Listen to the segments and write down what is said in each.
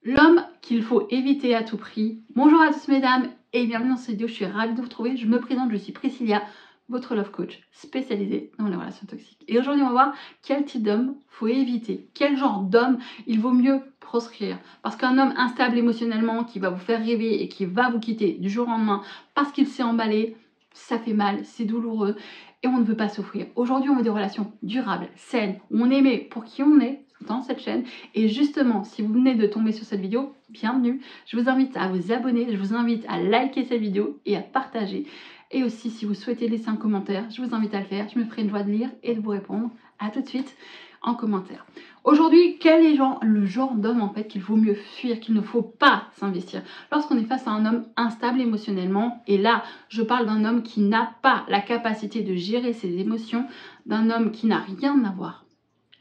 L'homme qu'il faut éviter à tout prix. Bonjour à tous mesdames et bienvenue dans cette vidéo, je suis ravie de vous retrouver. Je me présente, je suis Priscilla, votre love coach spécialisée dans les relations toxiques. Et aujourd'hui on va voir quel type d'homme faut éviter, quel genre d'homme il vaut mieux proscrire. Parce qu'un homme instable émotionnellement, qui va vous faire rêver et qui va vous quitter du jour au lendemain parce qu'il s'est emballé, ça fait mal, c'est douloureux et on ne veut pas souffrir. Aujourd'hui on veut des relations durables, saines, où on est aimé pour qui on est dans cette chaîne. Et justement, si vous venez de tomber sur cette vidéo, bienvenue. Je vous invite à vous abonner, je vous invite à liker cette vidéo et à partager. Et aussi, si vous souhaitez laisser un commentaire, je vous invite à le faire. Je me ferai une joie de lire et de vous répondre. À tout de suite en commentaire. Aujourd'hui, quel est le genre d'homme en fait qu'il vaut mieux fuir, qu'il ne faut pas s'investir lorsqu'on est face à un homme instable émotionnellement? Et là, je parle d'un homme qui n'a pas la capacité de gérer ses émotions, d'un homme qui n'a rien à voir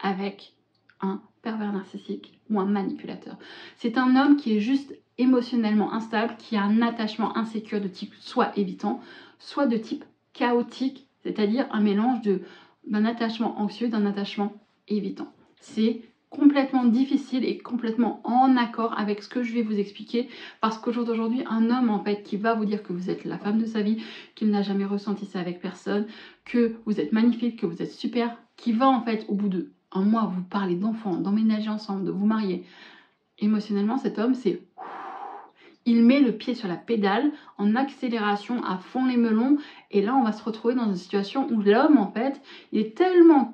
avec un pervers narcissique ou un manipulateur. C'est un homme qui est juste émotionnellement instable, qui a un attachement insécure de type soit évitant, soit de type chaotique, c'est-à-dire un mélange d'un attachement anxieux, d'un attachement évitant. C'est complètement difficile et complètement en accord avec ce que je vais vous expliquer, parce qu'au jour d'aujourd'hui, un homme en fait qui va vous dire que vous êtes la femme de sa vie, qu'il n'a jamais ressenti ça avec personne, que vous êtes magnifique, que vous êtes super, qui va en fait au bout de un mois vous parler d'enfants, d'emménager ensemble, de vous marier. Émotionnellement, cet homme, c'est... Il met le pied sur la pédale en accélération à fond les melons. Et là, on va se retrouver dans une situation où l'homme, en fait, il est tellement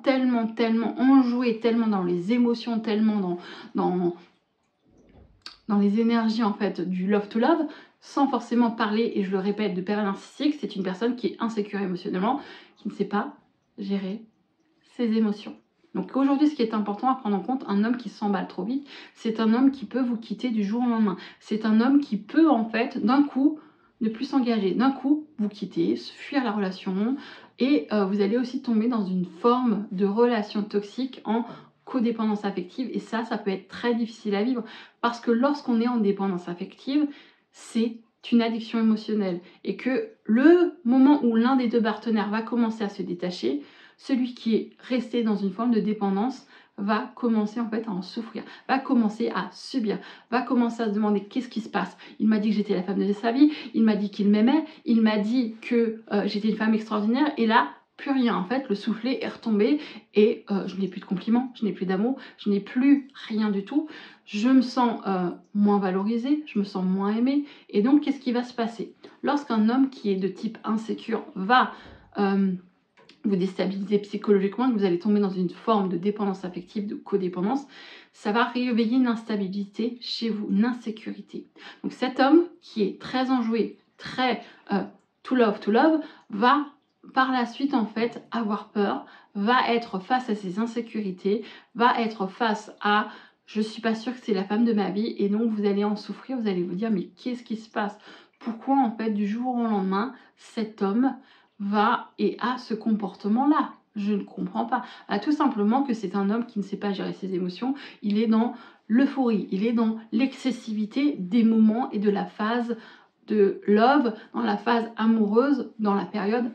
enjoué, tellement dans les émotions, tellement dans les énergies, en fait, du love to love, sans forcément parler, et je le répète, de pervers narcissique. C'est une personne qui est insécure émotionnellement, qui ne sait pas gérer ses émotions. Donc aujourd'hui, ce qui est important à prendre en compte, un homme qui s'emballe trop vite, c'est un homme qui peut vous quitter du jour au lendemain. C'est un homme qui peut en fait, d'un coup, ne plus s'engager. D'un coup, vous quitter, fuir la relation et vous allez aussi tomber dans une forme de relation toxique en codépendance affective. Et ça peut être très difficile à vivre parce que lorsqu'on est en dépendance affective, c'est une addiction émotionnelle. Et que le moment où l'un des deux partenaires va commencer à se détacher, celui qui est resté dans une forme de dépendance va commencer en fait à en souffrir, va commencer à subir, va commencer à se demander qu'est-ce qui se passe. Il m'a dit que j'étais la femme de sa vie, il m'a dit qu'il m'aimait, il m'a dit que j'étais une femme extraordinaire et là, plus rien en fait, le soufflet est retombé et je n'ai plus de compliments, je n'ai plus d'amour, je n'ai plus rien du tout. Je me sens moins valorisée, je me sens moins aimée et donc qu'est-ce qui va se passer? Lorsqu'un homme qui est de type insécure va vous déstabiliser psychologiquement, que vous allez tomber dans une forme de dépendance affective, de codépendance, ça va réveiller une instabilité chez vous, une insécurité. Donc cet homme qui est très enjoué, très to love, va par la suite en fait avoir peur, va être face à ses insécurités, va être face à je suis pas sûre que c'est la femme de ma vie et donc vous allez en souffrir, vous allez vous dire mais qu'est-ce qui se passe? Pourquoi en fait du jour au lendemain cet homme va et a ce comportement-là? Je ne comprends pas. Tout simplement que c'est un homme qui ne sait pas gérer ses émotions. Il est dans l'euphorie, il est dans l'excessivité des moments et de la phase de love, dans la phase amoureuse, dans la période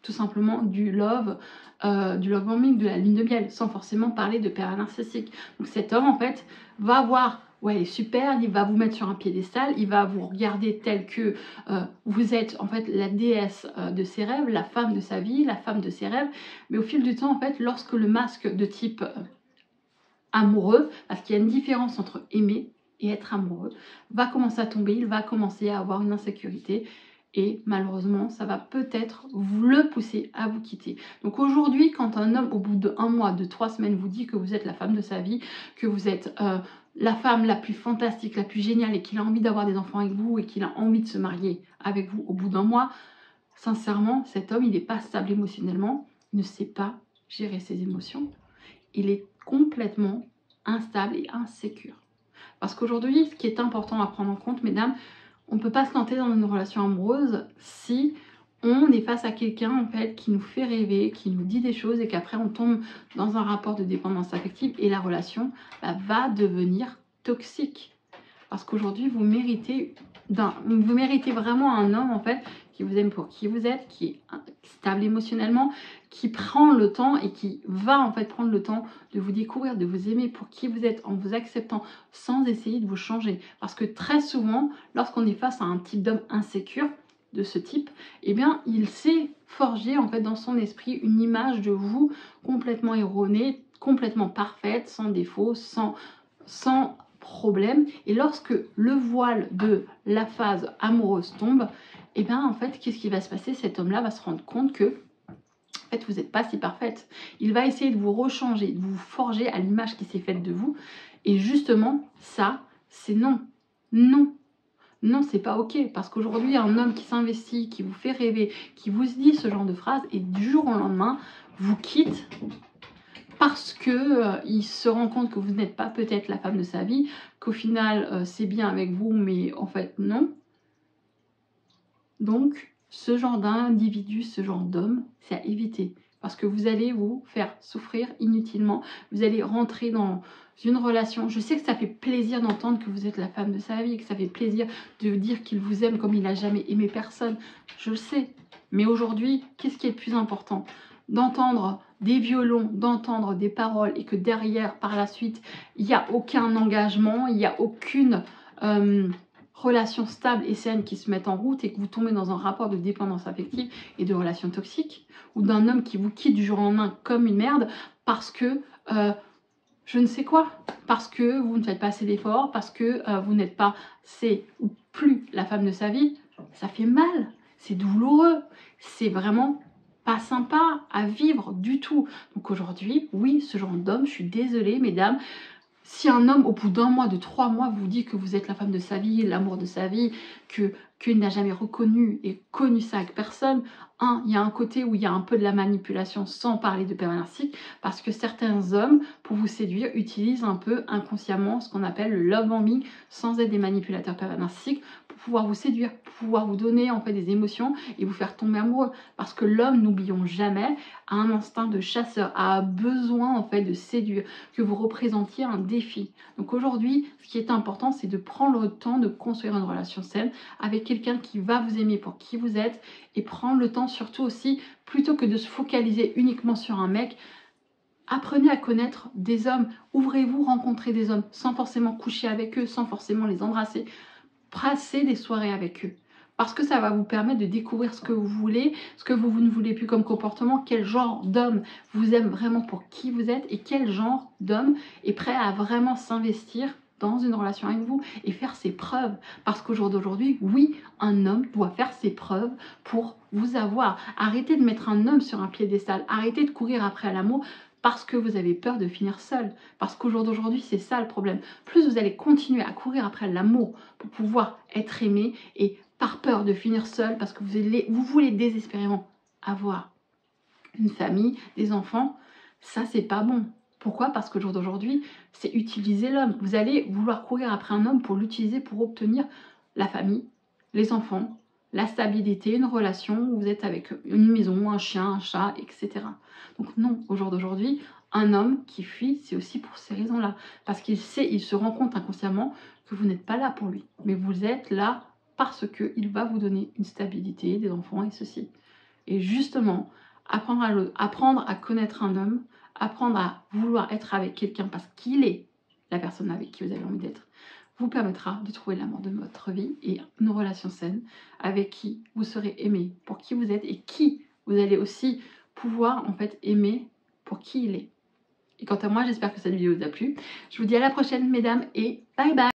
tout simplement du love bombing, de la lune de miel, sans forcément parler de pervers narcissique. Donc cet homme en fait va voir ouais, elle est super, il va vous mettre sur un piédestal, il va vous regarder tel que vous êtes en fait la déesse de ses rêves, la femme de sa vie, la femme de ses rêves. Mais au fil du temps, en fait, lorsque le masque de type amoureux, parce qu'il y a une différence entre aimer et être amoureux, va commencer à tomber, il va commencer à avoir une insécurité. Et malheureusement, ça va peut-être vous le pousser à vous quitter. Donc aujourd'hui, quand un homme, au bout d'1 mois, de 3 semaines, vous dit que vous êtes la femme de sa vie, que vous êtes la femme la plus fantastique, la plus géniale, et qu'il a envie d'avoir des enfants avec vous, et qu'il a envie de se marier avec vous au bout d'1 mois, sincèrement, cet homme, il n'est pas stable émotionnellement, il ne sait pas gérer ses émotions. Il est complètement instable et insécure. Parce qu'aujourd'hui, ce qui est important à prendre en compte, mesdames, on ne peut pas se lancer dans une relation amoureuse si on est face à quelqu'un en fait qui nous fait rêver, qui nous dit des choses et qu'après on tombe dans un rapport de dépendance affective et la relation va devenir toxique. Parce qu'aujourd'hui, vous méritez vraiment un homme en fait qui vous aime pour qui vous êtes, qui est stable émotionnellement, qui prend le temps et qui va en fait prendre le temps de vous découvrir, de vous aimer pour qui vous êtes en vous acceptant sans essayer de vous changer. Parce que très souvent, lorsqu'on est face à un type d'homme insécure de ce type, eh bien il s'est forgé en fait dans son esprit une image de vous complètement erronée, complètement parfaite, sans défaut, sans problème. Et lorsque le voile de la phase amoureuse tombe, et bien en fait qu'est-ce qui va se passer? Cet homme là va se rendre compte que en fait vous n'êtes pas si parfaite. Il va essayer de vous rechanger, de vous forger à l'image qui s'est faite de vous, et justement ça c'est non, non. Non, c'est pas ok, parce qu'aujourd'hui, un homme qui s'investit, qui vous fait rêver, qui vous dit ce genre de phrase, et du jour au lendemain, vous quitte parce que il se rend compte que vous n'êtes pas peut-être la femme de sa vie, qu'au final, c'est bien avec vous, mais en fait, non. Donc, ce genre d'individu, ce genre d'homme, c'est à éviter. Parce que vous allez vous faire souffrir inutilement. Vous allez rentrer dans une relation. Je sais que ça fait plaisir d'entendre que vous êtes la femme de sa vie, que ça fait plaisir de dire qu'il vous aime comme il n'a jamais aimé personne. Je le sais. Mais aujourd'hui, qu'est-ce qui est le plus important? D'entendre des violons, d'entendre des paroles et que derrière, par la suite, il n'y a aucun engagement, il n'y a aucune relations stables et saines qui se mettent en route et que vous tombez dans un rapport de dépendance affective et de relations toxiques, ou d'un homme qui vous quitte du jour au lendemain comme une merde parce que je ne sais quoi, parce que vous ne faites pas assez d'efforts, parce que vous n'êtes pas c'est ou plus la femme de sa vie, ça fait mal, c'est douloureux, c'est vraiment pas sympa à vivre du tout. Donc aujourd'hui, oui, ce genre d'homme, je suis désolée mesdames, si un homme, au bout d'un mois, de 3 mois, vous dit que vous êtes la femme de sa vie, l'amour de sa vie, qu'il n'a jamais reconnu et connu ça avec personne, il y a un côté où il y a un peu de la manipulation sans parler de pervers narcissique, parce que certains hommes, pour vous séduire, utilisent un peu inconsciemment ce qu'on appelle le love bombing, sans être des manipulateurs pervers narcissiques, pour pouvoir vous séduire, pour pouvoir vous donner en fait des émotions et vous faire tomber amoureux. Parce que l'homme, n'oublions jamais, a un instinct de chasseur, a besoin en fait de séduire, que vous représentiez un défi. Donc aujourd'hui, ce qui est important, c'est de prendre le temps de construire une relation saine avec quelqu'un qui va vous aimer pour qui vous êtes, et prendre le temps surtout aussi, plutôt que de se focaliser uniquement sur un mec, apprenez à connaître des hommes, ouvrez-vous, rencontrez des hommes, sans forcément coucher avec eux, sans forcément les embrasser, passez des soirées avec eux. Parce que ça va vous permettre de découvrir ce que vous voulez, ce que vous ne voulez plus comme comportement, quel genre d'homme vous aime vraiment pour qui vous êtes et quel genre d'homme est prêt à vraiment s'investir dans une relation avec vous et faire ses preuves. Parce qu'au jour d'aujourd'hui, oui, un homme doit faire ses preuves pour vous avoir. Arrêtez de mettre un homme sur un piédestal, arrêtez de courir après l'amour parce que vous avez peur de finir seul. Parce qu'au jour d'aujourd'hui, c'est ça le problème. Plus vous allez continuer à courir après l'amour pour pouvoir être aimé et par peur de finir seul parce que vous voulez désespérément avoir une famille, des enfants, ça c'est pas bon. Pourquoi? Parce qu'au jour d'aujourd'hui, c'est utiliser l'homme. Vous allez vouloir courir après un homme pour l'utiliser pour obtenir la famille, les enfants, la stabilité, une relation où vous êtes avec une maison, un chien, un chat, etc. Donc non, au jour d'aujourd'hui, un homme qui fuit, c'est aussi pour ces raisons-là. Parce qu'il sait, il se rend compte inconsciemment que vous n'êtes pas là pour lui. Mais vous êtes là parce qu'il va vous donner une stabilité, des enfants et ceci. Et justement, apprendre à connaître un homme, apprendre à vouloir être avec quelqu'un parce qu'il est la personne avec qui vous avez envie d'être, vous permettra de trouver l'amour de votre vie et une relation saine avec qui vous serez aimé pour qui vous êtes et qui vous allez aussi pouvoir en fait aimer pour qui il est. Et quant à moi, j'espère que cette vidéo vous a plu. Je vous dis à la prochaine mesdames et bye bye.